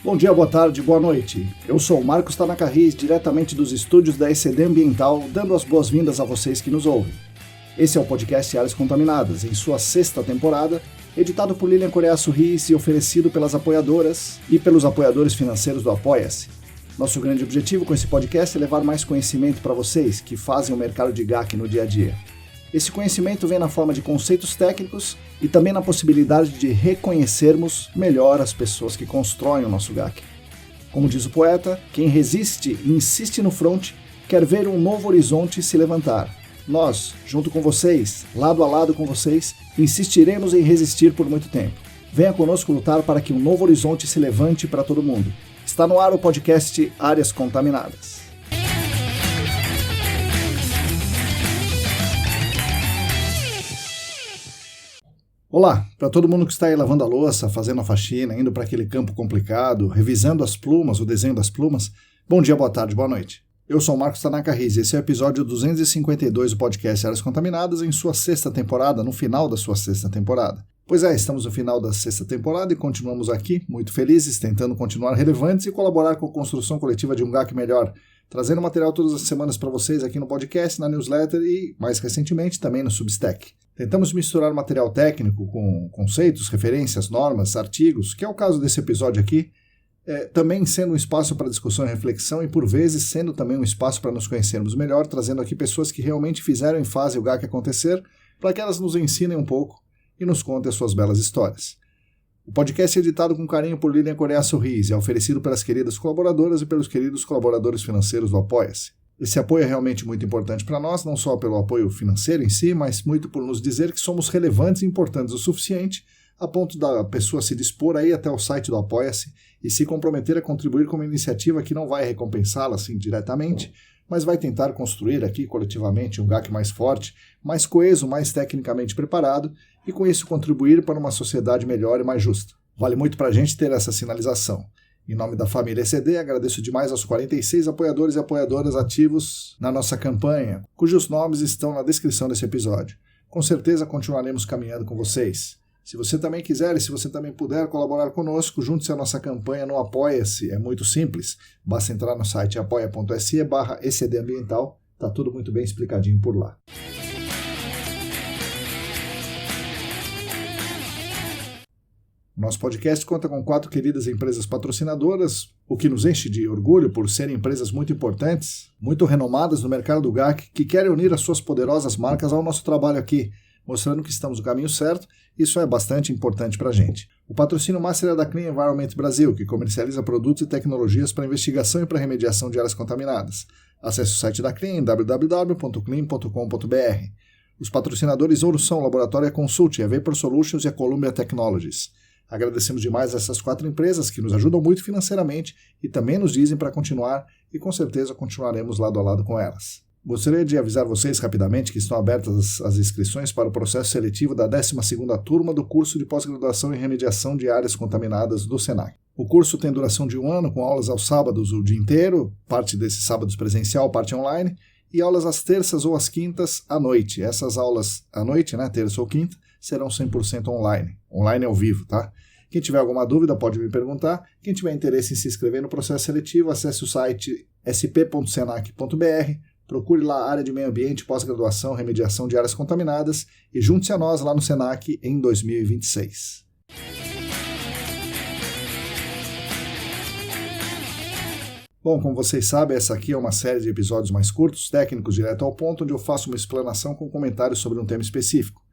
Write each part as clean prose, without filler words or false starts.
Bom dia, boa tarde, boa noite. Eu sou o Marcos Tanaka Riz, diretamente dos estúdios da ECD Ambiental, dando as boas-vindas a vocês que nos ouvem. Esse é o podcast Áreas Contaminadas, em sua 6ª temporada, editado por Lilian Coreaço Riz e oferecido pelas apoiadoras e pelos apoiadores financeiros do Apoia-se. Nosso grande objetivo com esse podcast é levar mais conhecimento para vocês que fazem o mercado de GAC no dia a dia. Esse conhecimento vem na forma de conceitos técnicos e também na possibilidade de reconhecermos melhor as pessoas que constroem o nosso GAC. Como diz o poeta, quem resiste e insiste no fronte quer ver um novo horizonte se levantar. Nós, junto com vocês, lado a lado com vocês, insistiremos em resistir por muito tempo. Venha conosco lutar para que um novo horizonte se levante para todo mundo. Está no ar o podcast Áreas Contaminadas. Olá, para todo mundo que está aí lavando a louça, fazendo a faxina, indo para aquele campo complicado, revisando as plumas, o desenho das plumas, bom dia, boa tarde, boa noite. Eu sou o Marcos Tanaka Riz e esse é o episódio 252 do podcast Áreas Contaminadas em sua 6ª temporada, no final da sua 6ª temporada. Pois é, estamos no final da 6ª temporada e continuamos aqui, muito felizes, tentando continuar relevantes e colaborar com a construção coletiva de um GAC melhor, trazendo material todas as semanas para vocês aqui no podcast, na newsletter e, mais recentemente, também no Substack. Tentamos misturar material técnico com conceitos, referências, normas, artigos, que é o caso desse episódio aqui, também sendo um espaço para discussão e reflexão e, por vezes, sendo também um espaço para nos conhecermos melhor, trazendo aqui pessoas que realmente fizeram em fase o GAC acontecer, para que elas nos ensinem um pouco e nos contem as suas belas histórias. O podcast é editado com carinho por Lilian Coreaço Riz e é oferecido pelas queridas colaboradoras e pelos queridos colaboradores financeiros do Apoia-se. Esse apoio é realmente muito importante para nós, não só pelo apoio financeiro em si, mas muito por nos dizer que somos relevantes e importantes o suficiente a ponto da pessoa se dispor aí até o site do Apoia-se e se comprometer a contribuir com uma iniciativa que não vai recompensá-la assim diretamente, mas vai tentar construir aqui coletivamente um GAC mais forte, mais coeso, mais tecnicamente preparado e com isso contribuir para uma sociedade melhor e mais justa. Vale muito para a gente ter essa sinalização. Em nome da família ECD, agradeço demais aos 46 apoiadores e apoiadoras ativos na nossa campanha, cujos nomes estão na descrição desse episódio. Com certeza continuaremos caminhando com vocês. Se você também quiser e se você também puder colaborar conosco, junte-se à nossa campanha no Apoia-se. É muito simples, basta entrar no site apoia.se/ecdambiental, está tudo muito bem explicadinho por lá. Nosso podcast conta com 4 queridas empresas patrocinadoras, o que nos enche de orgulho por serem empresas muito importantes, muito renomadas no mercado do GAC, que querem unir as suas poderosas marcas ao nosso trabalho aqui, mostrando que estamos no caminho certo. Isso é bastante importante para a gente. O patrocínio master é da Clean Environment Brasil, que comercializa produtos e tecnologias para investigação e para remediação de áreas contaminadas. Acesse o site da Clean em www.clean.com.br. Os patrocinadores ouro são o Laboratória Consult, a Vapor Solutions e a Columbia Technologies. Agradecemos demais a essas 4 empresas que nos ajudam muito financeiramente e também nos dizem para continuar e com certeza continuaremos lado a lado com elas. Gostaria de avisar vocês rapidamente que estão abertas as inscrições para o processo seletivo da 12ª turma do curso de pós-graduação em remediação de áreas contaminadas do Senac. O curso tem duração de 1 ano, com aulas aos sábados o dia inteiro, parte desses sábados presencial, parte online, e aulas às terças ou às quintas à noite. Essas aulas à noite, terça ou quinta, serão 100% online. Online ao vivo, tá? Quem tiver alguma dúvida pode me perguntar. Quem tiver interesse em se inscrever no processo seletivo, acesse o site sp.senac.br, procure lá a área de meio ambiente, pós-graduação, remediação de áreas contaminadas e junte-se a nós lá no Senac em 2026. Bom, como vocês sabem, essa aqui é uma série de episódios mais curtos, técnicos, direto ao ponto, onde eu faço uma explanação com comentários sobre um tema específico.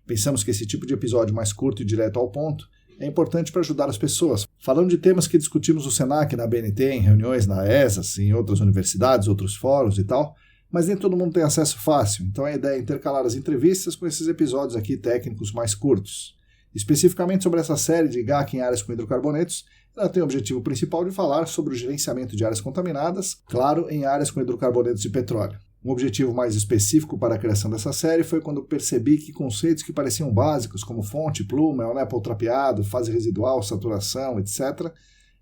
Pensamos que esse tipo de episódio mais curto e direto ao ponto é importante para ajudar as pessoas. Falando de temas que discutimos no Senac, na BNT, em reuniões na ESAS, em outras universidades, outros fóruns e tal, mas nem todo mundo tem acesso fácil, então a ideia é intercalar as entrevistas com esses episódios aqui técnicos mais curtos. Especificamente sobre essa série de GAC em áreas com hidrocarbonetos, ela tem o objetivo principal de falar sobre o gerenciamento de áreas contaminadas, claro, em áreas com hidrocarbonetos de petróleo. Um objetivo mais específico para a criação dessa série foi quando percebi que conceitos que pareciam básicos, como fonte, pluma, ELNEPA trapeado, fase residual, saturação, etc.,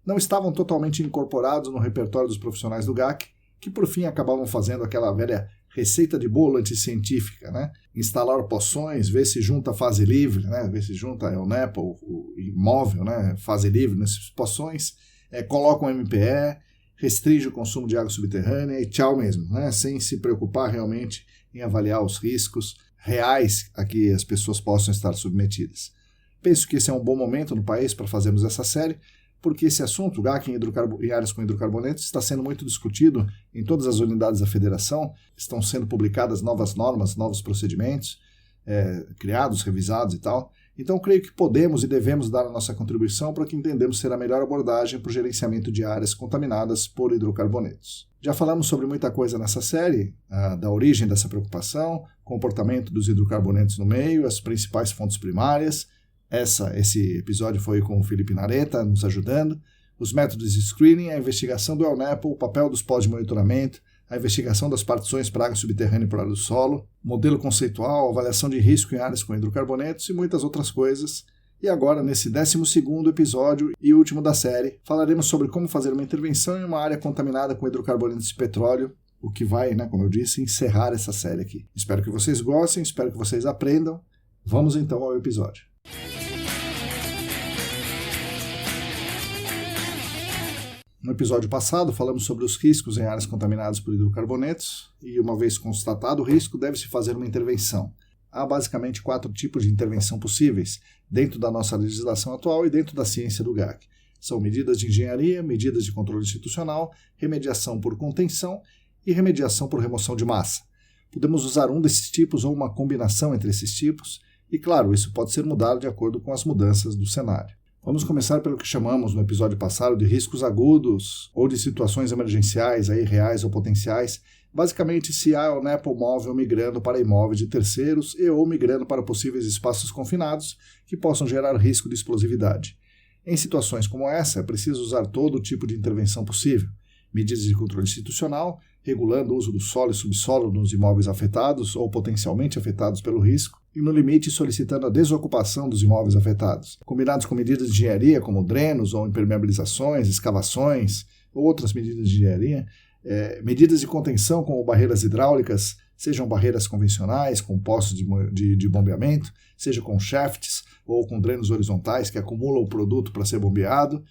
não estavam totalmente incorporados no repertório dos profissionais do GAC, que por fim acabavam fazendo aquela velha receita de bolo anticientífica, Instalar poções, ver se junta fase livre, ver se junta ELNEPA, o imóvel, fase livre nesses poções, coloca um MPE, restringe o consumo de água subterrânea e tchau mesmo, né? Sem se preocupar realmente em avaliar os riscos reais a que as pessoas possam estar submetidas. Penso que esse é um bom momento no país para fazermos essa série, porque esse assunto, GAC em áreas com hidrocarbonetos, está sendo muito discutido em todas as unidades da federação, estão sendo publicadas novas normas, novos procedimentos, criados, revisados e tal. Então, creio que podemos e devemos dar a nossa contribuição para o que entendemos ser a melhor abordagem para o gerenciamento de áreas contaminadas por hidrocarbonetos. Já falamos sobre muita coisa nessa série, da origem dessa preocupação, comportamento dos hidrocarbonetos no meio, as principais fontes primárias. Esse episódio foi com o Felipe Nareta nos ajudando, os métodos de screening, a investigação do ELNEPO, o papel dos pós de monitoramento, a investigação das partições para água subterrânea e para área do solo, modelo conceitual, avaliação de risco em áreas com hidrocarbonetos e muitas outras coisas. E agora, nesse 12º episódio e último da série, falaremos sobre como fazer uma intervenção em uma área contaminada com hidrocarbonetos de petróleo, o que vai, como eu disse, encerrar essa série aqui. Espero que vocês gostem, espero que vocês aprendam. Vamos então ao episódio. No episódio passado, falamos sobre os riscos em áreas contaminadas por hidrocarbonetos e, uma vez constatado o risco, deve-se fazer uma intervenção. Há basicamente 4 tipos de intervenção possíveis dentro da nossa legislação atual e dentro da ciência do GAC. São medidas de engenharia, medidas de controle institucional, remediação por contenção e remediação por remoção de massa. Podemos usar um desses tipos ou uma combinação entre esses tipos e, claro, isso pode ser mudado de acordo com as mudanças do cenário. Vamos começar pelo que chamamos no episódio passado de riscos agudos ou de situações emergenciais, reais ou potenciais, basicamente se há o ELNEPO móvel migrando para imóveis de terceiros ou migrando para possíveis espaços confinados que possam gerar risco de explosividade. Em situações como essa, é preciso usar todo tipo de intervenção possível. Medidas de controle institucional, regulando o uso do solo e subsolo nos imóveis afetados ou potencialmente afetados pelo risco, e no limite solicitando a desocupação dos imóveis afetados, combinados com medidas de engenharia como drenos ou impermeabilizações, escavações ou outras medidas de engenharia, medidas de contenção como barreiras hidráulicas, sejam barreiras convencionais com postos de bombeamento, seja com shafts ou com drenos horizontais que acumulam o produto para ser bombeado,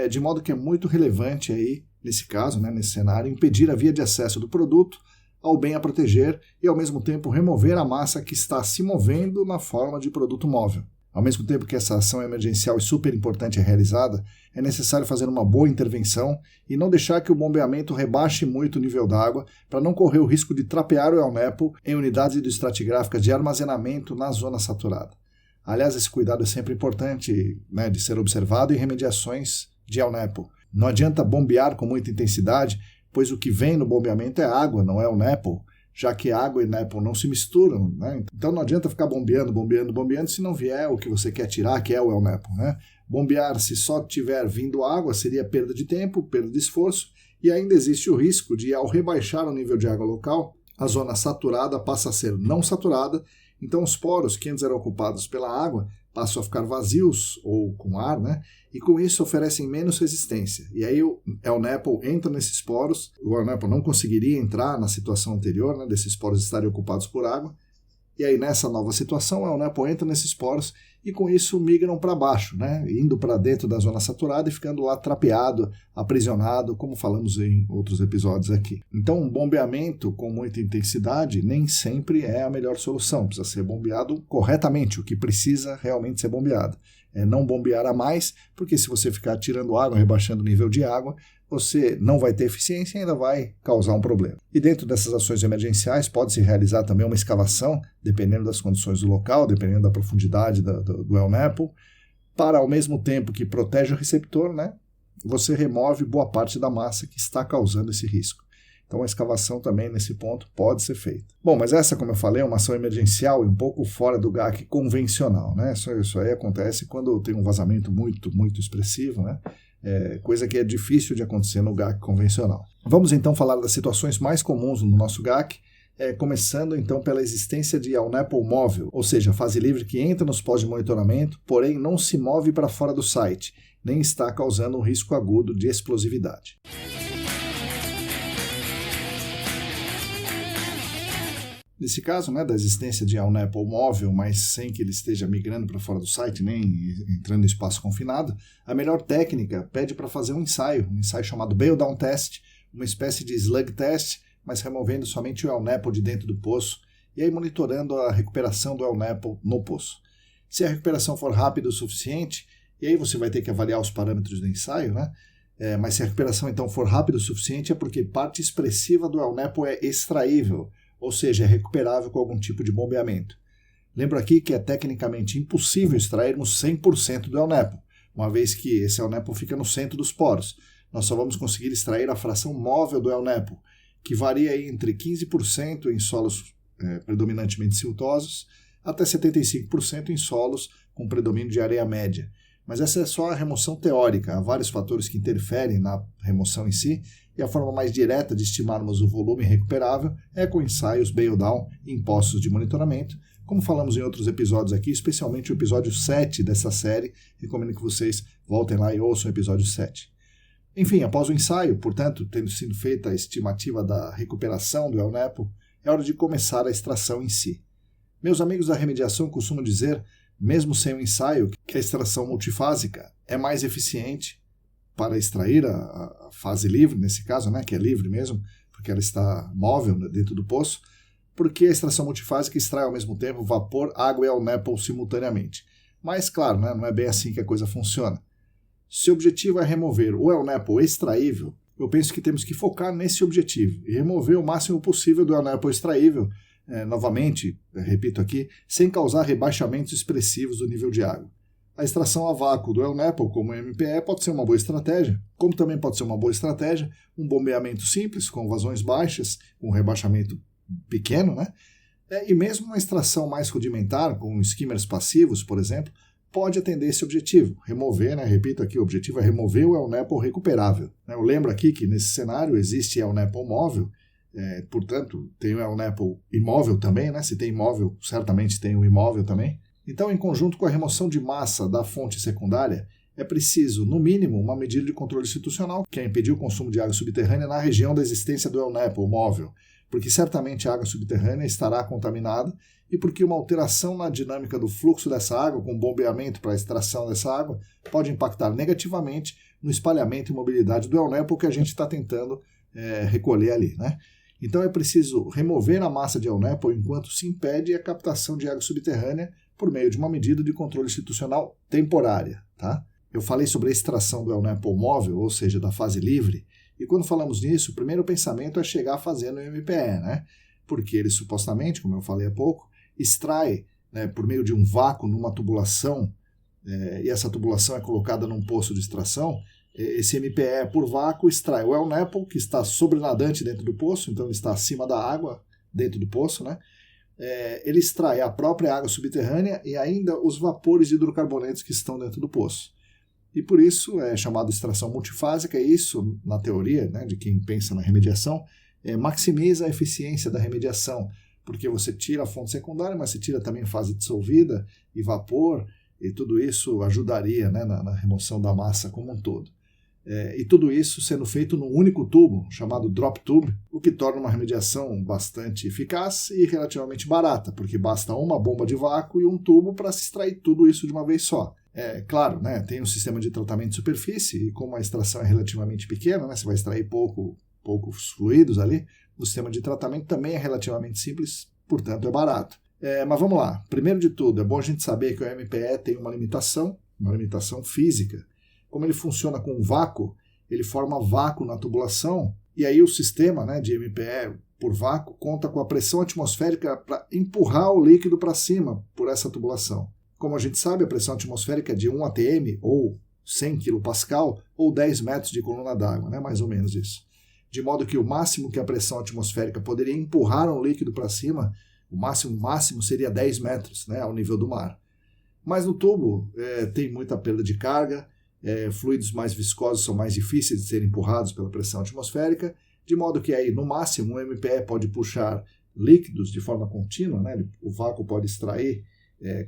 de modo que é muito relevante aí, nesse caso, nesse cenário, impedir a via de acesso do produto ao bem a proteger e, ao mesmo tempo, remover a massa que está se movendo na forma de produto móvel. Ao mesmo tempo que essa ação emergencial e super importante é realizada, é necessário fazer uma boa intervenção e não deixar que o bombeamento rebaixe muito o nível d'água para não correr o risco de trapear o ELNEPO em unidades hidroestratigráficas de armazenamento na zona saturada. Aliás, esse cuidado é sempre importante de ser observado em remediações de ELNEPO. Não adianta bombear com muita intensidade, pois o que vem no bombeamento é água, não é o ELNEPO, já que água e ELNEPO não se misturam. Então não adianta ficar bombeando se não vier o que você quer tirar, que é o ELNEPO. Bombear, se só tiver vindo água, seria perda de tempo, perda de esforço, e ainda existe o risco de, ao rebaixar o nível de água local, a zona saturada passa a ser não saturada, então os poros que antes eram ocupados pela água passam a ficar vazios ou com ar, e com isso oferecem menos resistência. E aí o ELNEPO entra nesses poros, o ELNEPO não conseguiria entrar na situação anterior, desses poros estarem ocupados por água, e aí nessa nova situação o ELNEPO entra nesses poros e com isso migram para baixo, indo para dentro da zona saturada e ficando lá trapeado, aprisionado, como falamos em outros episódios aqui. Então um bombeamento com muita intensidade nem sempre é a melhor solução, precisa ser bombeado corretamente, o que precisa realmente ser bombeado. Não bombear a mais, porque se você ficar tirando água, rebaixando o nível de água, você não vai ter eficiência e ainda vai causar um problema. E dentro dessas ações emergenciais pode-se realizar também uma escavação, dependendo das condições do local, dependendo da profundidade do ELNEPO, para ao mesmo tempo que protege o receptor, você remove boa parte da massa que está causando esse risco. Então a escavação também nesse ponto pode ser feita. Bom, mas essa, como eu falei, é uma ação emergencial e um pouco fora do GAC convencional. Isso aí acontece quando tem um vazamento muito, muito expressivo, coisa que é difícil de acontecer no GAC convencional. Vamos então falar das situações mais comuns no nosso GAC, começando então pela existência de ELNEPO móvel, ou seja, fase livre que entra nos pós de monitoramento, porém não se move para fora do site, nem está causando um risco agudo de explosividade. Nesse caso, né, da existência de El Nepo móvel, mas sem que ele esteja migrando para fora do site, nem entrando em espaço confinado, a melhor técnica pede para fazer um ensaio chamado Bail Down Test, uma espécie de slug test, mas removendo somente o El Nepo de dentro do poço, e aí monitorando a recuperação do El Nepo no poço. Se a recuperação for rápida o suficiente, e aí você vai ter que avaliar os parâmetros do ensaio, né? Mas se a recuperação então for rápida o suficiente é porque parte expressiva do El Nepo é extraível, ou seja, é recuperável com algum tipo de bombeamento. Lembro aqui que é tecnicamente impossível extrairmos 100% do El Nepo, uma vez que esse El Nepo fica no centro dos poros. Nós só vamos conseguir extrair a fração móvel do El Nepo, que varia entre 15% em solos predominantemente siltosos, até 75% em solos com predomínio de areia média. Mas essa é só a remoção teórica, há vários fatores que interferem na remoção em si, e a forma mais direta de estimarmos o volume recuperável é com ensaios bail down em postos de monitoramento, como falamos em outros episódios aqui, especialmente o episódio 7 dessa série. Recomendo que vocês voltem lá e ouçam o episódio 7. Enfim, após o ensaio, portanto, tendo sido feita a estimativa da recuperação do El Nepo, é hora de começar a extração em si. Meus amigos da remediação costumam dizer, mesmo sem o ensaio, que a extração multifásica é mais eficiente para extrair a fase livre, nesse caso, né, que é livre mesmo, porque ela está móvel dentro do poço, porque a extração multifásica extrai ao mesmo tempo vapor, água e El Nepo simultaneamente. Mas, claro, né, não é bem assim que a coisa funciona. Se o objetivo é remover o El Nepo extraível, eu penso que temos que focar nesse objetivo e remover o máximo possível do El Nepo extraível, novamente, repito aqui, sem causar rebaixamentos expressivos do nível de água. A extração a vácuo do El Nepo, como MPE, pode ser uma boa estratégia, como também pode ser uma boa estratégia um bombeamento simples, com vazões baixas, com rebaixamento pequeno, né? E mesmo uma extração mais rudimentar, com skimmers passivos, por exemplo, pode atender esse objetivo, remover, né? Repito aqui, o objetivo é remover o El Nepo recuperável. Eu lembro aqui que nesse cenário existe El Nepo móvel, portanto, tem o El Nepo imóvel também, né? Se tem imóvel, certamente tem o imóvel também. Então, em conjunto com a remoção de massa da fonte secundária, é preciso, no mínimo, uma medida de controle institucional, que é impedir o consumo de água subterrânea na região da existência do El Nepo móvel, porque certamente a água subterrânea estará contaminada e porque uma alteração na dinâmica do fluxo dessa água, com bombeamento para a extração dessa água, pode impactar negativamente no espalhamento e mobilidade do El Nepo que a gente está tentando recolher ali, né? Então é preciso remover a massa de El Nepo enquanto se impede a captação de água subterrânea por meio de uma medida de controle institucional temporária. Tá? Eu falei sobre a extração do El Nepo móvel, ou seja, da fase livre, e quando falamos nisso, o primeiro pensamento é chegar fazendo o MPE, né? Porque ele supostamente, como eu falei há pouco, extrai, né, por meio de um vácuo numa tubulação, e essa tubulação é colocada num poço de extração. Esse MPE por vácuo extrai o El Nepo, que está sobrenadante dentro do poço, então ele está acima da água dentro do poço, né? Ele extrai a própria água subterrânea e ainda os vapores de hidrocarbonetos que estão dentro do poço. E por isso é chamado extração multifásica, e isso, na teoria, né, de quem pensa na remediação, maximiza a eficiência da remediação, porque você tira a fonte secundária, mas você tira também fase dissolvida e vapor, e tudo isso ajudaria, né, na remoção da massa como um todo. E tudo isso sendo feito num único tubo, chamado drop tube, o que torna uma remediação bastante eficaz e relativamente barata, porque basta uma bomba de vácuo e um tubo para se extrair tudo isso de uma vez só. Claro, né, tem um sistema de tratamento de superfície, e como a extração é relativamente pequena, né, você vai extrair poucos fluidos ali, o sistema de tratamento também é relativamente simples, portanto é barato. Mas vamos lá, primeiro de tudo, é bom a gente saber que o MPE tem uma limitação física. Como ele funciona com vácuo, ele forma vácuo na tubulação, e aí o sistema, né, de MPE por vácuo conta com a pressão atmosférica para empurrar o líquido para cima por essa tubulação. Como a gente sabe, a pressão atmosférica é de 1 atm, ou 100 kPa, ou 10 metros de coluna d'água, né, mais ou menos isso. De modo que o máximo que a pressão atmosférica poderia empurrar um líquido para cima, o máximo seria 10 metros, né, ao nível do mar. Mas no tubo tem muita perda de carga, fluidos mais viscosos são mais difíceis de serem empurrados pela pressão atmosférica, de modo que aí, no máximo, o MPE pode puxar líquidos de forma contínua, né? O vácuo pode extrair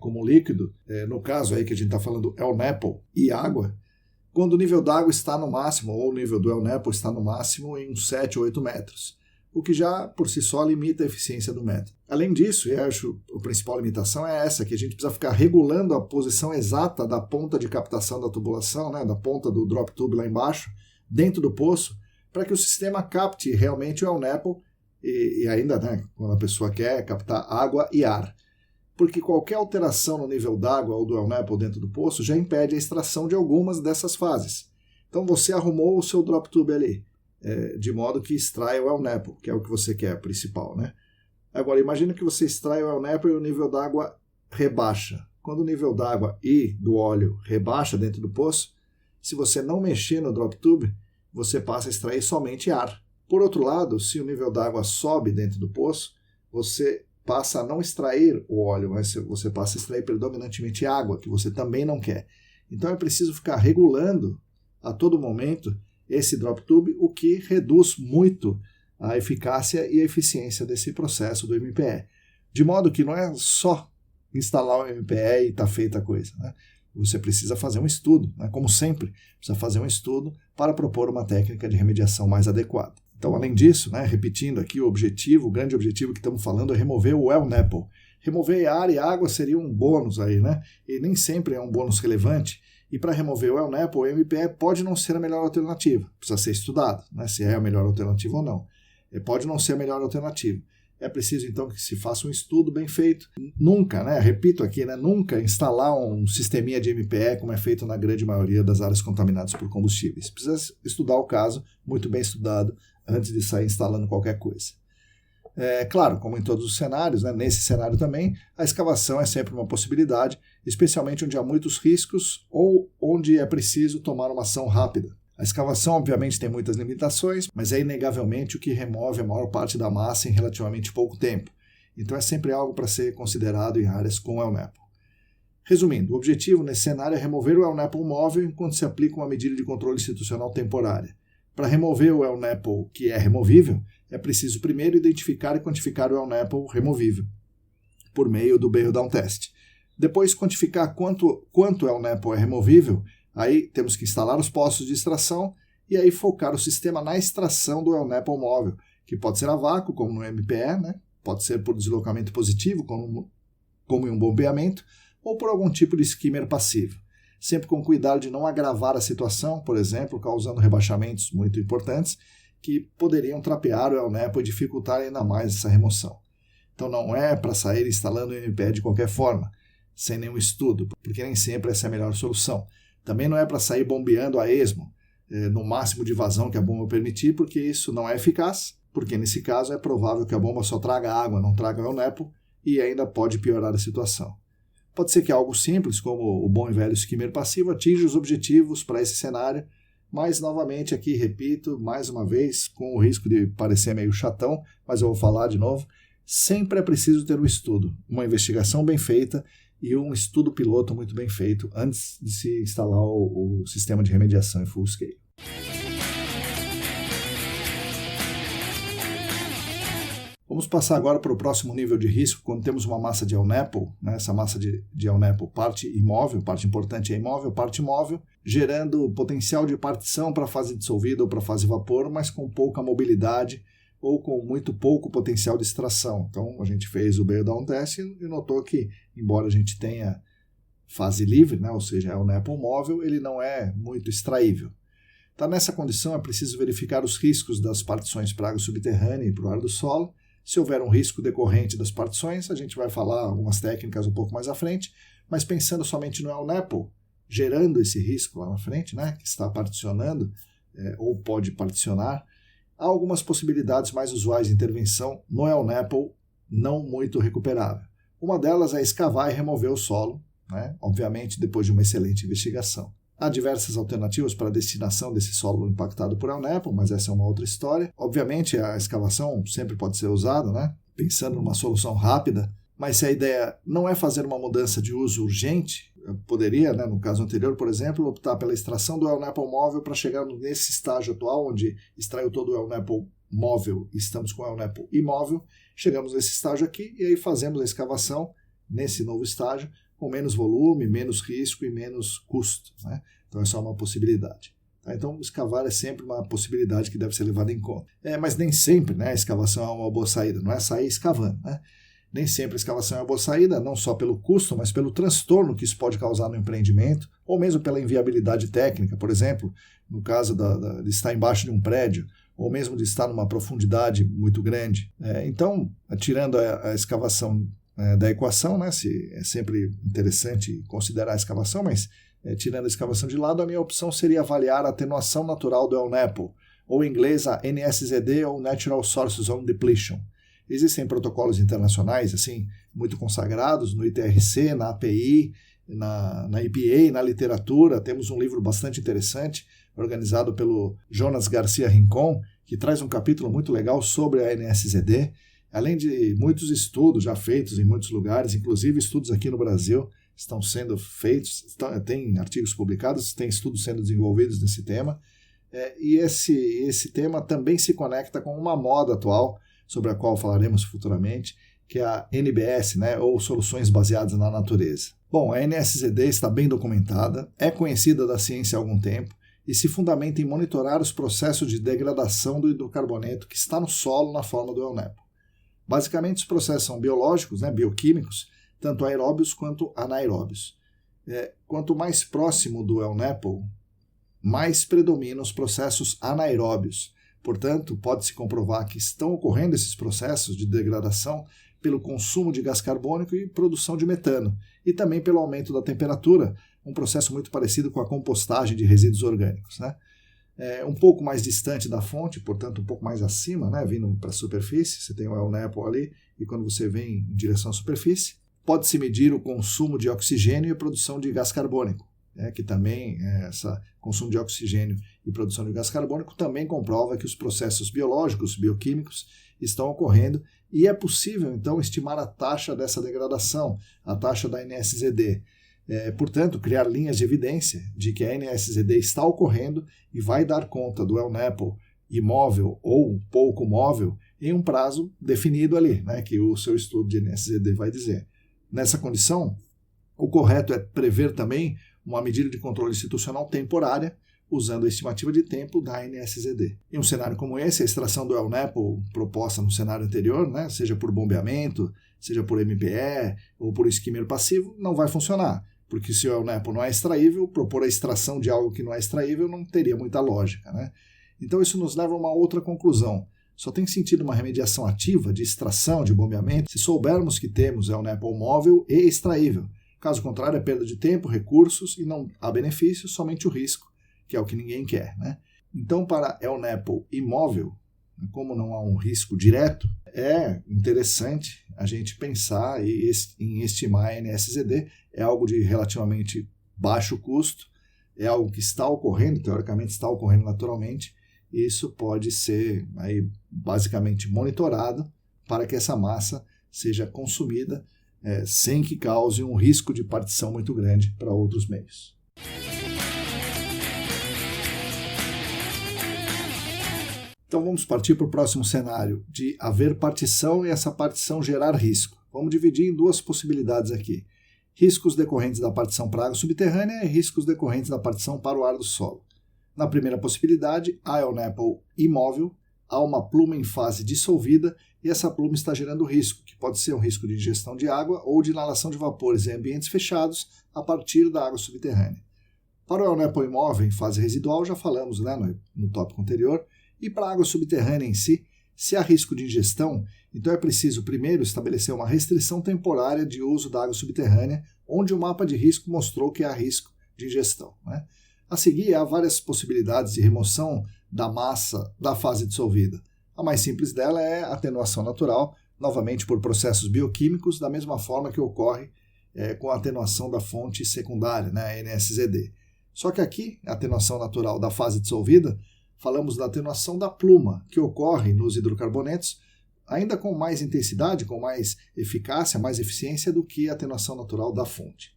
como líquido, no caso aí que a gente está falando El Nepo e água, quando o nível d'água está no máximo, ou o nível do El Nepo está no máximo em uns 7 ou 8 metros. o que já por si só limita a eficiência do método. Além disso, e acho que a principal limitação é essa, que a gente precisa ficar regulando a posição exata da ponta de captação da tubulação, né, da ponta do drop tube lá embaixo, dentro do poço, para que o sistema capte realmente o ELNEPO e ainda, né, quando a pessoa quer captar água e ar. Porque qualquer alteração no nível d'água ou do ELNEPO dentro do poço já impede a extração de algumas dessas fases. Então você arrumou o seu drop tube ali, de modo que extrai o ELNEPO, que é o que você quer, principal, né? Agora, imagina que você extrai o ELNEPO e o nível d'água rebaixa. Quando o nível d'água e do óleo rebaixa dentro do poço, se você não mexer no drop tube, você passa a extrair somente ar. Por outro lado, se o nível d'água sobe dentro do poço, você passa a não extrair o óleo, mas você passa a extrair predominantemente água, que você também não quer. Então é preciso ficar regulando a todo momento esse drop tube, o que reduz muito a eficácia e a eficiência desse processo do MPE. De modo que não é só instalar o MPE e está feita a coisa, né? Você precisa fazer um estudo, né? Como sempre, precisa fazer um estudo para propor uma técnica de remediação mais adequada. Então, além disso, né, repetindo aqui o grande objetivo que estamos falando é remover o ELNEPO. Remover ar e água seria um bônus aí, né? E nem sempre é um bônus relevante. E para remover o ELNEPO, o MPE pode não ser a melhor alternativa. Precisa ser estudado, né, se é a melhor alternativa ou não. Pode não ser a melhor alternativa. É preciso, então, que se faça um estudo bem feito. Nunca, né, repito aqui, né, nunca instalar um sisteminha de MPE, como é feito na grande maioria das áreas contaminadas por combustíveis. Precisa estudar o caso, muito bem estudado, antes de sair instalando qualquer coisa. Claro, como em todos os cenários, né, nesse cenário também, a escavação é sempre uma possibilidade, especialmente onde há muitos riscos ou onde é preciso tomar uma ação rápida. A escavação, obviamente, tem muitas limitações, mas é inegavelmente o que remove a maior parte da massa em relativamente pouco tempo. Então é sempre algo para ser considerado em áreas com ELNEPO. Resumindo, o objetivo nesse cenário é remover o ELNEPO móvel enquanto se aplica uma medida de controle institucional temporária. Para remover o ELNEPO que é removível, é preciso primeiro identificar e quantificar o ELNEPO removível, por meio do Bail Down Test. Depois, quantificar quanto o ELNEPO é removível. Aí temos que instalar os poços de extração e aí focar o sistema na extração do ELNEPO móvel, que pode ser a vácuo, como no MPE, né? Pode ser por deslocamento positivo, como em um bombeamento, ou por algum tipo de skimmer passivo. Sempre com cuidado de não agravar a situação, por exemplo, causando rebaixamentos muito importantes, que poderiam trapear o ELNEPO e dificultar ainda mais essa remoção. Então não é para sair instalando o MPE de qualquer forma, sem nenhum estudo, porque nem sempre essa é a melhor solução. Também não é para sair bombeando a esmo, no máximo de vazão que a bomba permitir, porque isso não é eficaz, porque nesse caso é provável que a bomba só traga água, não traga o ELNEPO, e ainda pode piorar a situação. Pode ser que algo simples, como o bom e velho skimmer passivo, atinja os objetivos para esse cenário, mas novamente aqui, repito, mais uma vez, com o risco de parecer meio chatão, mas eu vou falar de novo, sempre é preciso ter um estudo, uma investigação bem feita, e um estudo piloto muito bem feito antes de se instalar o sistema de remediação em full scale. Vamos passar agora para o próximo nível de risco, quando temos uma massa de ELNEPO, né? Essa massa de ELNEPO, parte imóvel, parte importante é imóvel, parte móvel, gerando potencial de partição para a fase dissolvida ou para a fase vapor, mas com pouca mobilidade ou com muito pouco potencial de extração. Então, a gente fez o Bail Down Test e notou que, embora a gente tenha fase livre, né, ou seja, é o ELNEPO móvel, ele não é muito extraível. Então, nessa condição, é preciso verificar os riscos das partições para água subterrânea e para o ar do solo. Se houver um risco decorrente das partições, a gente vai falar algumas técnicas um pouco mais à frente, mas pensando somente no ELNEPO, gerando esse risco lá na frente, né, que está particionando ou pode particionar, há algumas possibilidades mais usuais de intervenção no ELNEPO não muito recuperável. Uma delas é escavar e remover o solo, né? Obviamente depois de uma excelente investigação. Há diversas alternativas para a destinação desse solo impactado por ELNEPO, mas essa é uma outra história. Obviamente a escavação sempre pode ser usada, né? Pensando numa solução rápida, mas se a ideia não é fazer uma mudança de uso urgente, eu poderia, né, no caso anterior, por exemplo, optar pela extração do ELNEPO móvel para chegar nesse estágio atual, onde extraiu todo o ELNEPO móvel e estamos com o ELNEPO imóvel, chegamos nesse estágio aqui e aí fazemos a escavação nesse novo estágio com menos volume, menos risco e menos custo, né? Então é só uma possibilidade. Tá? Então, escavar é sempre uma possibilidade que deve ser levada em conta. Mas nem sempre, né, a escavação é uma boa saída, não é sair escavando. Né? Nem sempre a escavação é uma boa saída, não só pelo custo, mas pelo transtorno que isso pode causar no empreendimento, ou mesmo pela inviabilidade técnica, por exemplo, no caso de estar embaixo de um prédio, ou mesmo de estar numa profundidade muito grande. Então, tirando a escavação da equação, né, é sempre interessante considerar a escavação, mas tirando a escavação de lado, a minha opção seria avaliar a atenuação natural do El Nepo, ou em inglês a NSZD, ou Natural Source Zone Depletion. Existem protocolos internacionais assim muito consagrados no ITRC, na API, na EPA, na literatura. Temos um livro bastante interessante, organizado pelo Jonas Garcia Rincon, que traz um capítulo muito legal sobre a NSZD, além de muitos estudos já feitos em muitos lugares, inclusive estudos aqui no Brasil estão sendo feitos, tem artigos publicados, tem estudos sendo desenvolvidos nesse tema, e esse tema também se conecta com uma moda atual, sobre a qual falaremos futuramente, que é a NBS, né, ou Soluções Baseadas na Natureza. Bom, a NSZD está bem documentada, é conhecida da ciência há algum tempo e se fundamenta em monitorar os processos de degradação do hidrocarboneto que está no solo na forma do El Nepo. Basicamente, os processos são biológicos, né, bioquímicos, tanto aeróbios quanto anaeróbios. Quanto mais próximo do El Nepo, mais predominam os processos anaeróbios. Portanto, pode-se comprovar que estão ocorrendo esses processos de degradação pelo consumo de gás carbônico e produção de metano, e também pelo aumento da temperatura, um processo muito parecido com a compostagem de resíduos orgânicos. Né? Um pouco mais distante da fonte, portanto um pouco mais acima, né, vindo para a superfície, você tem o El Nepo ali, e quando você vem em direção à superfície, pode-se medir o consumo de oxigênio e a produção de gás carbônico. Que também esse consumo de oxigênio e produção de gás carbônico também comprova que os processos biológicos, bioquímicos, estão ocorrendo e é possível, então, estimar a taxa dessa degradação, a taxa da NSZD. Portanto, criar linhas de evidência de que a NSZD está ocorrendo e vai dar conta do El Nepo imóvel ou pouco móvel em um prazo definido ali, né, que o seu estudo de NSZD vai dizer. Nessa condição, o correto é prever também uma medida de controle institucional temporária, usando a estimativa de tempo da NSZD. Em um cenário como esse, a extração do El Nepo proposta no cenário anterior, né, seja por bombeamento, seja por MPE ou por skimmer passivo, não vai funcionar, porque se o El Nepo não é extraível, propor a extração de algo que não é extraível não teria muita lógica. Né? Então isso nos leva a uma outra conclusão. Só tem sentido uma remediação ativa de extração, de bombeamento, se soubermos que temos El Nepo móvel e extraível. Caso contrário, é perda de tempo, recursos e não há benefício, somente o risco, que é o que ninguém quer. Né? Então, para El Nepo imóvel, como não há um risco direto, é interessante a gente pensar em estimar a NSZD. É algo de relativamente baixo custo, é algo que está ocorrendo, teoricamente está ocorrendo naturalmente, e isso pode ser aí, basicamente monitorado para que essa massa seja consumida sem que cause um risco de partição muito grande para outros meios. Então vamos partir para o próximo cenário, de haver partição e essa partição gerar risco. Vamos dividir em duas possibilidades aqui. Riscos decorrentes da partição para a água subterrânea e riscos decorrentes da partição para o ar do solo. Na primeira possibilidade, há El Nepo imóvel, há uma pluma em fase dissolvida e essa pluma está gerando risco, que pode ser um risco de ingestão de água ou de inalação de vapores em ambientes fechados a partir da água subterrânea. Para o El Nepo imóvel em fase residual, já falamos, né, no tópico anterior, e para a água subterrânea em si, se há risco de ingestão, então é preciso primeiro estabelecer uma restrição temporária de uso da água subterrânea, onde o mapa de risco mostrou que há risco de ingestão. Né? A seguir, há várias possibilidades de remoção da massa da fase dissolvida. A mais simples dela é a atenuação natural, novamente por processos bioquímicos, da mesma forma que ocorre com a atenuação da fonte secundária, né, a NSZD. Só que aqui, a atenuação natural da fase dissolvida, falamos da atenuação da pluma, que ocorre nos hidrocarbonetos, ainda com mais intensidade, com mais eficácia, mais eficiência do que a atenuação natural da fonte.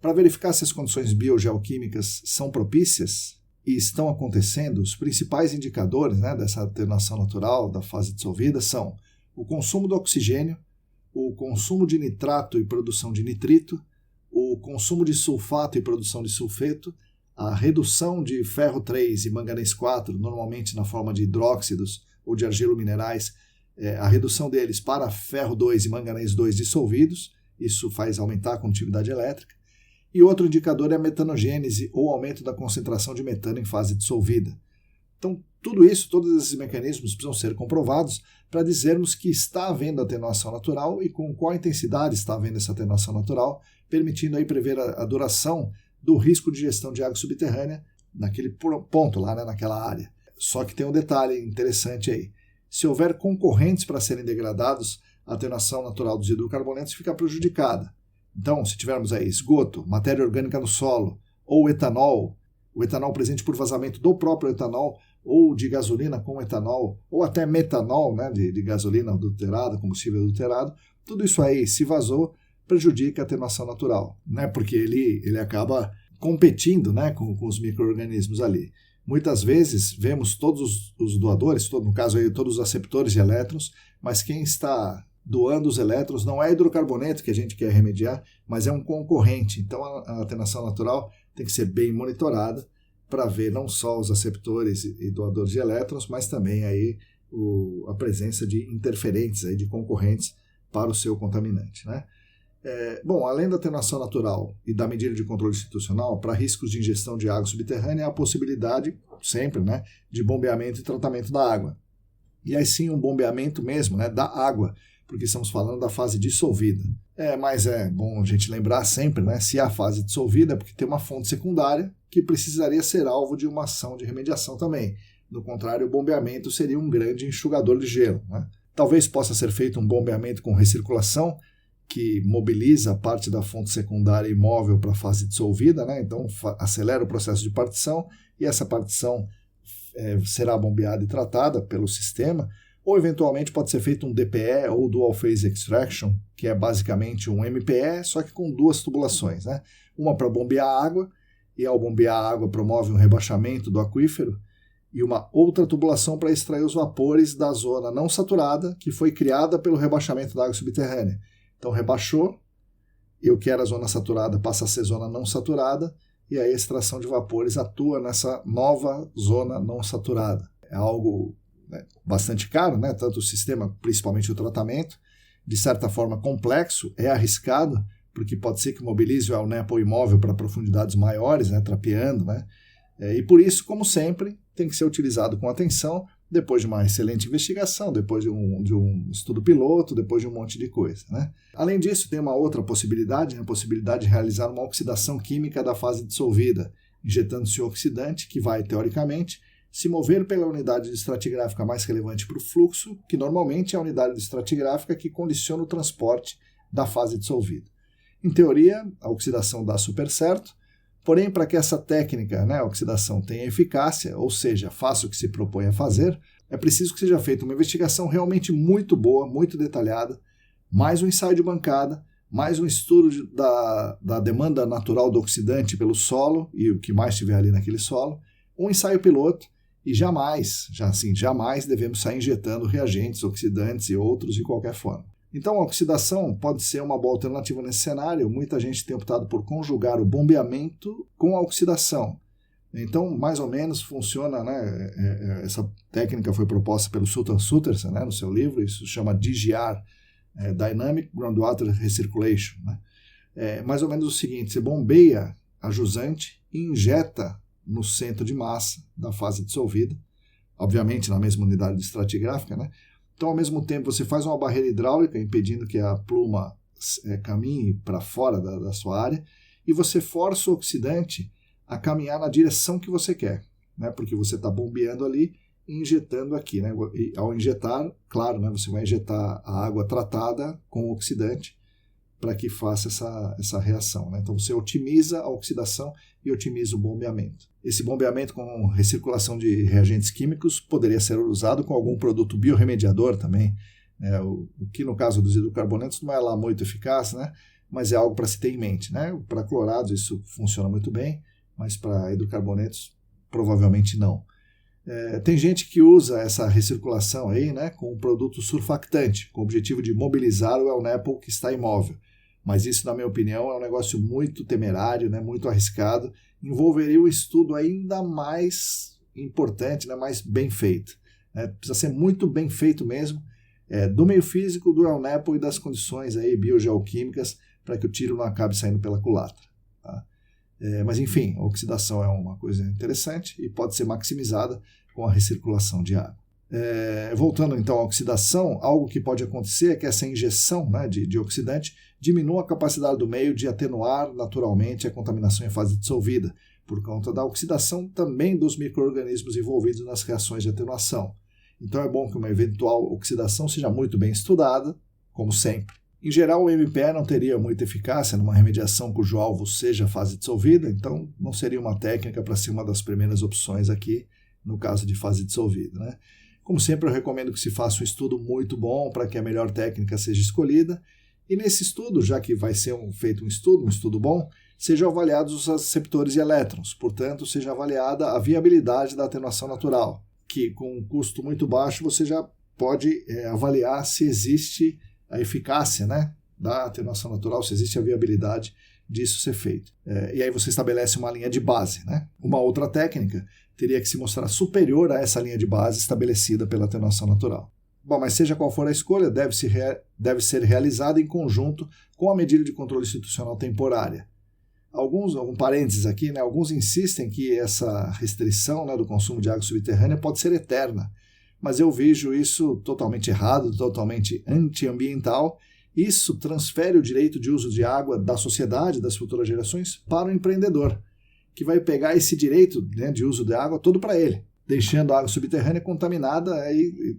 Para verificar se as condições biogeoquímicas são propícias e estão acontecendo, os principais indicadores, né, dessa atenuação natural da fase dissolvida são o consumo do oxigênio, o consumo de nitrato e produção de nitrito, o consumo de sulfato e produção de sulfeto, a redução de ferro 3 e manganês 4, normalmente na forma de hidróxidos ou de argilominerais, a redução deles para ferro 2 e manganês 2 dissolvidos, isso faz aumentar a condutividade elétrica. E outro indicador é a metanogênese ou aumento da concentração de metano em fase dissolvida. Então, tudo isso, todos esses mecanismos precisam ser comprovados para dizermos que está havendo atenuação natural e com qual intensidade está havendo essa atenuação natural, permitindo aí prever a duração do risco de ingestão de água subterrânea naquele ponto lá, né, naquela área. Só que tem um detalhe interessante aí. Se houver concorrentes para serem degradados, a atenuação natural dos hidrocarbonetos fica prejudicada. Então, se tivermos aí esgoto, matéria orgânica no solo, ou etanol, o etanol presente por vazamento do próprio etanol, ou de gasolina com etanol, ou até metanol, né, de gasolina adulterada, combustível adulterado, tudo isso aí, se vazou, prejudica a atenuação natural, né, porque ele acaba competindo, né, com os micro-organismos ali. Muitas vezes vemos todos os doadores, no caso aí todos os aceptores de elétrons, mas quem está doando os elétrons não é hidrocarboneto que a gente quer remediar, mas é um concorrente. Então a atenuação natural tem que ser bem monitorada para ver não só os aceptores e doadores de elétrons, mas também aí a presença de interferentes, aí, de concorrentes para o seu contaminante, né? Bom, além da atenuação natural e da medida de controle institucional, para riscos de ingestão de água subterrânea, há a possibilidade, sempre, né, de bombeamento e tratamento da água. E aí sim um bombeamento mesmo, né, da água, porque estamos falando da fase dissolvida. Mas é bom a gente lembrar sempre, né, se há fase dissolvida é porque tem uma fonte secundária que precisaria ser alvo de uma ação de remediação também. Do contrário, o bombeamento seria um grande enxugador de gelo, né? Talvez possa ser feito um bombeamento com recirculação, que mobiliza a parte da fonte secundária imóvel para a fase dissolvida, né? Então acelera o processo de partição e essa partição será bombeada e tratada pelo sistema, ou eventualmente pode ser feito um DPE ou Dual Phase Extraction, que é basicamente um MPE, só que com duas tubulações, né? Uma para bombear a água, e ao bombear a água promove um rebaixamento do aquífero, e uma outra tubulação para extrair os vapores da zona não saturada, que foi criada pelo rebaixamento da água subterrânea. Então rebaixou, e o que era zona saturada passa a ser zona não saturada, e a extração de vapores atua nessa nova zona não saturada. É algo, né, bastante caro, né? Tanto o sistema, principalmente o tratamento, de certa forma complexo, é arriscado, porque pode ser que mobilize o ELNEP imóvel para profundidades maiores, né, trapeando, né? E por isso, como sempre, tem que ser utilizado com atenção, depois de uma excelente investigação, depois de um estudo piloto, depois de um monte de coisa, né? Além disso, tem uma outra possibilidade, a possibilidade de realizar uma oxidação química da fase dissolvida, injetando-se um oxidante que vai, teoricamente, se mover pela unidade estratigráfica mais relevante para o fluxo, que normalmente é a unidade estratigráfica que condiciona o transporte da fase dissolvida. Em teoria, a oxidação dá super certo, porém, para que essa técnica, né, a oxidação, tenha eficácia, ou seja, faça o que se propõe a fazer, é preciso que seja feita uma investigação realmente muito boa, muito detalhada, mais um ensaio de bancada, mais um estudo da demanda natural do oxidante pelo solo e o que mais tiver ali naquele solo, um ensaio piloto, e jamais devemos sair injetando reagentes, oxidantes e outros de qualquer forma. Então, a oxidação pode ser uma boa alternativa nesse cenário. Muita gente tem optado por conjugar o bombeamento com a oxidação. Então, mais ou menos funciona, né? Essa técnica foi proposta pelo Sultan Sutterson, né, no seu livro, isso chama DGR, Dynamic Groundwater Recirculation, né? Mais ou menos o seguinte: você bombeia a jusante e injeta no centro de massa da fase dissolvida, obviamente na mesma unidade estratigráfica, né? Então, ao mesmo tempo, você faz uma barreira hidráulica, impedindo que a pluma caminhe para fora da sua área, e você força o oxidante a caminhar na direção que você quer, né? Porque você está bombeando ali e injetando aqui, né? E ao injetar, claro, né, você vai injetar a água tratada com o oxidante para que faça essa reação, né? Então, você otimiza a oxidação e otimiza o bombeamento. Esse bombeamento com recirculação de reagentes químicos poderia ser usado com algum produto biorremediador também, né? O que no caso dos hidrocarbonetos não é lá muito eficaz, né? Mas é algo para se ter em mente, né? Para clorados isso funciona muito bem, mas para hidrocarbonetos provavelmente não. Tem gente que usa essa recirculação aí, né, com um produto surfactante, com o objetivo de mobilizar o ELNEP que está imóvel. Mas isso, na minha opinião, é um negócio muito temerário, né, muito arriscado, envolveria um estudo ainda mais importante, né, mais bem feito. Né? Precisa ser muito bem feito mesmo, do meio físico, do ELNEPO e das condições aí biogeoquímicas para que o tiro não acabe saindo pela culatra. Tá? Mas enfim, a oxidação é uma coisa interessante e pode ser maximizada com a recirculação de água. Voltando então à oxidação, algo que pode acontecer é que essa injeção, né, de oxidante diminua a capacidade do meio de atenuar naturalmente a contaminação em fase dissolvida, por conta da oxidação também dos micro-organismos envolvidos nas reações de atenuação. Então é bom que uma eventual oxidação seja muito bem estudada, como sempre. Em geral, o MPE não teria muita eficácia numa remediação cujo alvo seja a fase dissolvida, então não seria uma técnica para ser uma das primeiras opções aqui, no caso de fase dissolvida, né? Como sempre, eu recomendo que se faça um estudo muito bom para que a melhor técnica seja escolhida, e nesse estudo, já que vai ser feito um estudo bom, sejam avaliados os receptores e elétrons, portanto, seja avaliada a viabilidade da atenuação natural, que com um custo muito baixo você já pode avaliar se existe a eficácia, né, da atenuação natural, se existe a viabilidade disso ser feito. E aí você estabelece uma linha de base. Né? Uma outra técnica teria que se mostrar superior a essa linha de base estabelecida pela atenuação natural. Bom, mas seja qual for a escolha, deve ser realizada em conjunto com a medida de controle institucional temporária. Um parênteses aqui, né, alguns insistem que essa restrição, né, do consumo de água subterrânea pode ser eterna, mas eu vejo isso totalmente errado, totalmente antiambiental. Isso transfere o direito de uso de água da sociedade, das futuras gerações, para o empreendedor, que vai pegar esse direito, né, de uso de água todo para ele, deixando a água subterrânea contaminada,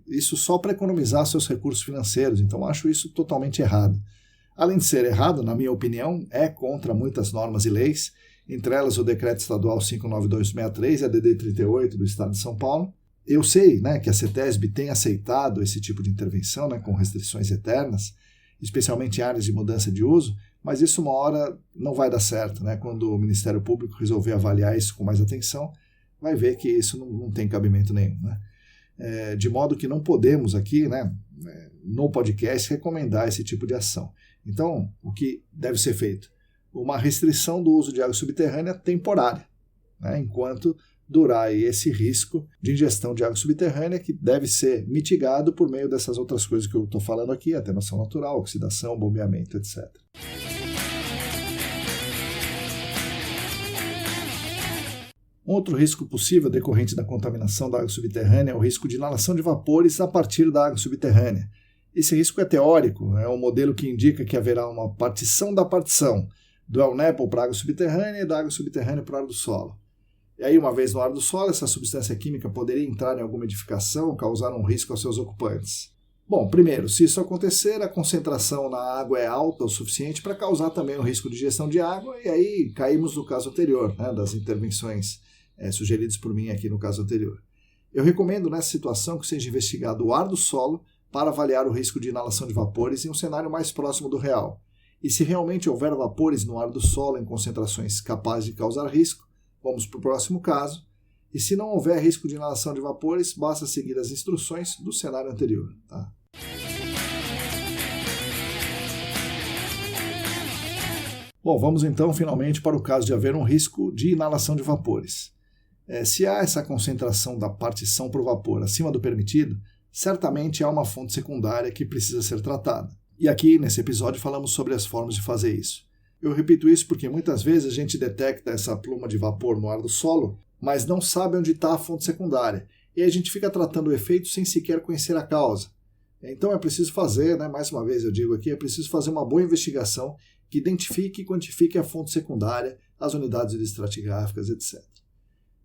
isso só para economizar seus recursos financeiros. Então, acho isso totalmente errado. Além de ser errado, na minha opinião, é contra muitas normas e leis, entre elas o Decreto Estadual 59263 e a DD 38 do Estado de São Paulo. Eu sei, né, que a CETESB tem aceitado esse tipo de intervenção, né, com restrições eternas, especialmente em áreas de mudança de uso, mas isso uma hora não vai dar certo. Né? Quando o Ministério Público resolver avaliar isso com mais atenção, vai ver que isso não tem cabimento nenhum. Né? De modo que não podemos aqui, né, no podcast, recomendar esse tipo de ação. Então, o que deve ser feito? Uma restrição do uso de água subterrânea temporária, né, enquanto durar esse risco de ingestão de água subterrânea, que deve ser mitigado por meio dessas outras coisas que eu estou falando aqui, atenuação natural, oxidação, bombeamento, etc. Um outro risco possível decorrente da contaminação da água subterrânea é o risco de inalação de vapores a partir da água subterrânea. Esse risco é teórico, é um modelo que indica que haverá uma partição da partição do ELNEPO para a água subterrânea e da água subterrânea para o ar do solo. E aí, uma vez no ar do solo, essa substância química poderia entrar em alguma edificação, causar um risco aos seus ocupantes. Bom, primeiro, se isso acontecer, a concentração na água é alta o suficiente para causar também o risco de ingestão de água, e aí caímos no caso anterior, né, das intervenções sugeridas por mim aqui no caso anterior. Eu recomendo nessa situação que seja investigado o ar do solo para avaliar o risco de inalação de vapores em um cenário mais próximo do real. E se realmente houver vapores no ar do solo em concentrações capazes de causar risco, vamos para o próximo caso. E se não houver risco de inalação de vapores, basta seguir as instruções do cenário anterior. Tá? Bom, vamos então finalmente para o caso de haver um risco de inalação de vapores. Se há essa concentração da partição por vapor acima do permitido, certamente há uma fonte secundária que precisa ser tratada. E aqui, nesse episódio, falamos sobre as formas de fazer isso. Eu repito isso porque muitas vezes a gente detecta essa pluma de vapor no ar do solo, mas não sabe onde está a fonte secundária. E aí a gente fica tratando o efeito sem sequer conhecer a causa. Então é preciso fazer, né, mais uma vez eu digo aqui, é preciso fazer uma boa investigação que identifique e quantifique a fonte secundária, as unidades estratigráficas, etc.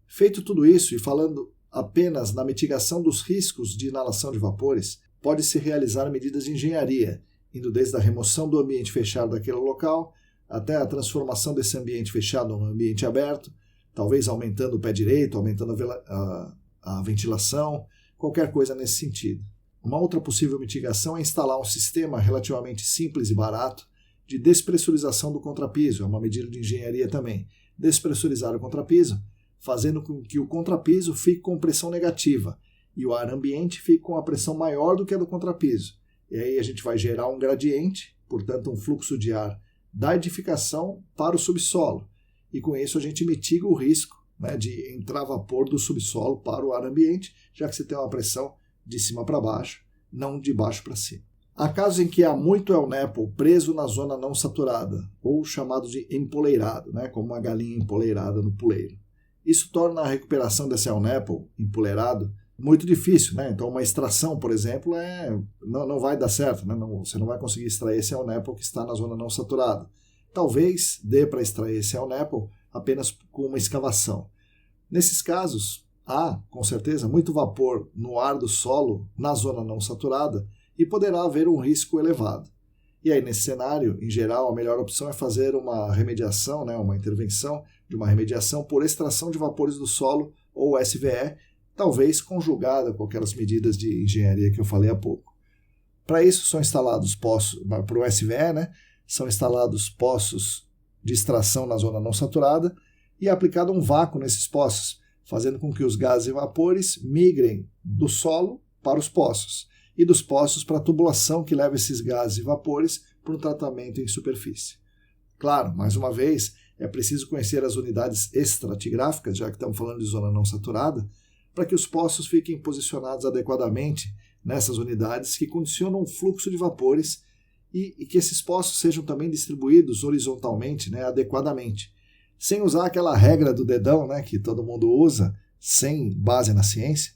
Feito tudo isso, e falando apenas na mitigação dos riscos de inalação de vapores, pode-se realizar medidas de engenharia, indo desde a remoção do ambiente fechado daquele local, até a transformação desse ambiente fechado num ambiente aberto, talvez aumentando o pé direito, aumentando a ventilação, qualquer coisa nesse sentido. Uma outra possível mitigação é instalar um sistema relativamente simples e barato de despressurização do contrapiso, é uma medida de engenharia também. Despressurizar o contrapiso, fazendo com que o contrapiso fique com pressão negativa e o ar ambiente fique com a pressão maior do que a do contrapiso. E aí a gente vai gerar um gradiente, portanto um fluxo de ar da edificação para o subsolo. E com isso a gente mitiga o risco, né, de entrar vapor do subsolo para o ar ambiente, já que você tem uma pressão de cima para baixo, não de baixo para cima. Há casos em que há muito El Nepo preso na zona não saturada, ou chamado de empoleirado, né, como uma galinha empoleirada no puleiro. Isso torna a recuperação desse El Nepo empoleirado muito difícil, né? Então uma extração, por exemplo, não vai dar certo, né? Você não vai conseguir extrair esse El Nepo que está na zona não saturada. Talvez dê para extrair esse El Nepo apenas com uma escavação. Nesses casos, há, com certeza, muito vapor no ar do solo na zona não saturada e poderá haver um risco elevado. E aí, nesse cenário, em geral, a melhor opção é fazer uma remediação, né, uma intervenção de uma remediação por extração de vapores do solo, ou SVE, talvez conjugada com aquelas medidas de engenharia que eu falei há pouco. Para isso, são instalados poços, para o SVE, né, são instalados poços de extração na zona não saturada e é aplicado um vácuo nesses poços, fazendo com que os gases e vapores migrem do solo para os poços e dos poços para a tubulação que leva esses gases e vapores para um tratamento em superfície. Claro, mais uma vez, é preciso conhecer as unidades estratigráficas, já que estamos falando de zona não saturada, para que os poços fiquem posicionados adequadamente nessas unidades que condicionam o fluxo de vapores e que esses poços sejam também distribuídos horizontalmente, né, adequadamente, sem usar aquela regra do dedão, né, que todo mundo usa, sem base na ciência,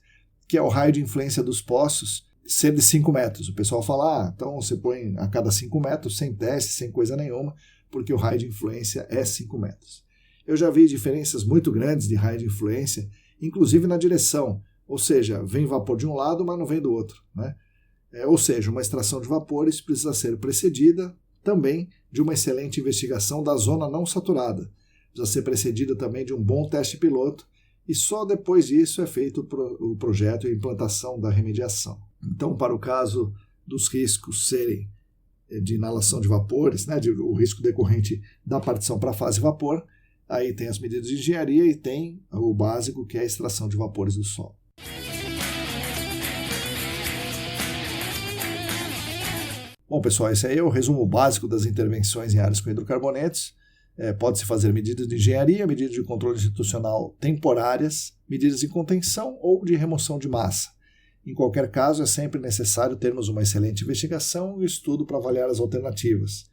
que é o raio de influência dos poços ser de 5 metros. O pessoal fala, então você põe a cada 5 metros, sem teste, sem coisa nenhuma, porque o raio de influência é 5 metros. Eu já vi diferenças muito grandes de raio de influência, inclusive na direção, ou seja, vem vapor de um lado, mas não vem do outro, né? Ou seja, uma extração de vapores precisa ser precedida também de uma excelente investigação da zona não saturada, precisa ser precedida também de um bom teste piloto, e só depois disso é feito o projeto e a implantação da remediação. Então, para o caso dos riscos serem de inalação de vapores, né, o risco decorrente da partição para a fase vapor, aí tem as medidas de engenharia e tem o básico, que é a extração de vapores do solo. Bom, pessoal, esse aí é o resumo básico das intervenções em áreas com hidrocarbonetos. Pode-se fazer medidas de engenharia, medidas de controle institucional temporárias, medidas de contenção ou de remoção de massa. Em qualquer caso, é sempre necessário termos uma excelente investigação e estudo para avaliar as alternativas.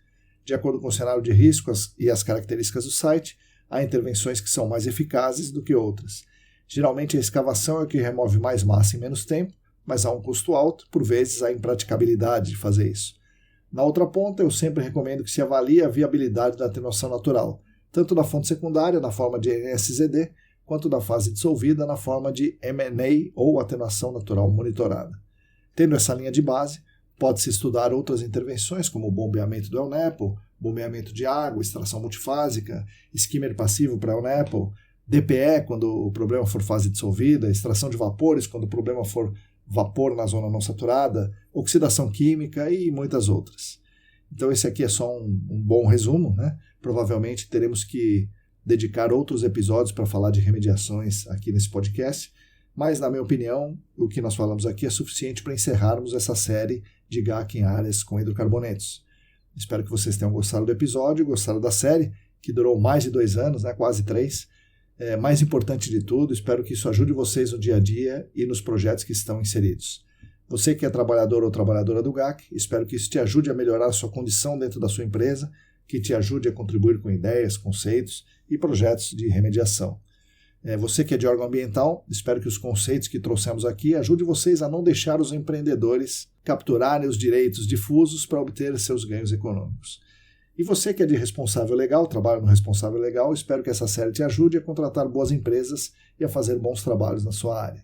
De acordo com o cenário de risco e as características do site, há intervenções que são mais eficazes do que outras. Geralmente a escavação é o que remove mais massa em menos tempo, mas há um custo alto, por vezes há impraticabilidade de fazer isso. Na outra ponta, eu sempre recomendo que se avalie a viabilidade da atenuação natural, tanto da fonte secundária, na forma de NSZD, quanto da fase dissolvida, na forma de M&A ou atenuação natural monitorada. Tendo essa linha de base, pode-se estudar outras intervenções, como o bombeamento do El Nepo, bombeamento de água, extração multifásica, skimmer passivo para El Nepo, DPE quando o problema for fase dissolvida, extração de vapores quando o problema for vapor na zona não saturada, oxidação química e muitas outras. Então esse aqui é só um bom resumo, né? Provavelmente teremos que dedicar outros episódios para falar de remediações aqui nesse podcast, mas na minha opinião, o que nós falamos aqui é suficiente para encerrarmos essa série de GAC em áreas com hidrocarbonetos. Espero que vocês tenham gostado do episódio, gostado da série, que durou mais de 2 anos, né? Quase 3. Mais importante de tudo, espero que isso ajude vocês no dia a dia e nos projetos que estão inseridos. Você que é trabalhador ou trabalhadora do GAC, espero que isso te ajude a melhorar a sua condição dentro da sua empresa, que te ajude a contribuir com ideias, conceitos e projetos de remediação. Você que é de órgão ambiental, espero que os conceitos que trouxemos aqui ajudem vocês a não deixar os empreendedores capturarem os direitos difusos para obter seus ganhos econômicos. E você que é de responsável legal, trabalha no responsável legal, espero que essa série te ajude a contratar boas empresas e a fazer bons trabalhos na sua área.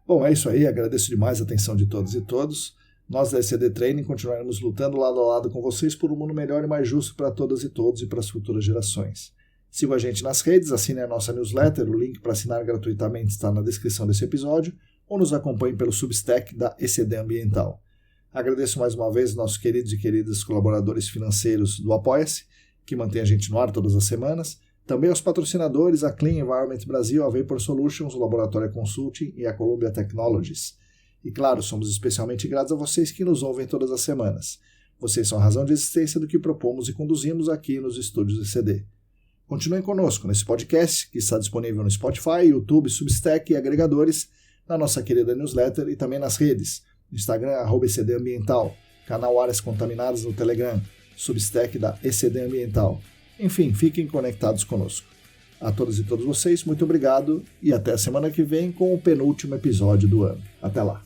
Bom, é isso aí, agradeço demais a atenção de todos e todos. Nós da ECD Training continuaremos lutando lado a lado com vocês por um mundo melhor e mais justo para todas e todos e para as futuras gerações. Siga a gente nas redes, assine a nossa newsletter, o link para assinar gratuitamente está na descrição desse episódio, ou nos acompanhe pelo Substack da ECD Ambiental. Agradeço mais uma vez nossos queridos e queridas colaboradores financeiros do Apoia-se, que mantém a gente no ar todas as semanas, também aos patrocinadores, a Clean Environment Brasil, a Vapor Solutions, o Laboratório Consulting e a Columbia Technologies. E claro, somos especialmente gratos a vocês que nos ouvem todas as semanas. Vocês são a razão de existência do que propomos e conduzimos aqui nos estúdios ECD. Continuem conosco nesse podcast, que está disponível no Spotify, YouTube, Substack e agregadores, na nossa querida newsletter e também nas redes, Instagram, @ECD Ambiental, canal Áreas Contaminadas no Telegram, Substack da ECD Ambiental. Enfim, fiquem conectados conosco. A todas e todos vocês, muito obrigado e até a semana que vem com o penúltimo episódio do ano. Até lá!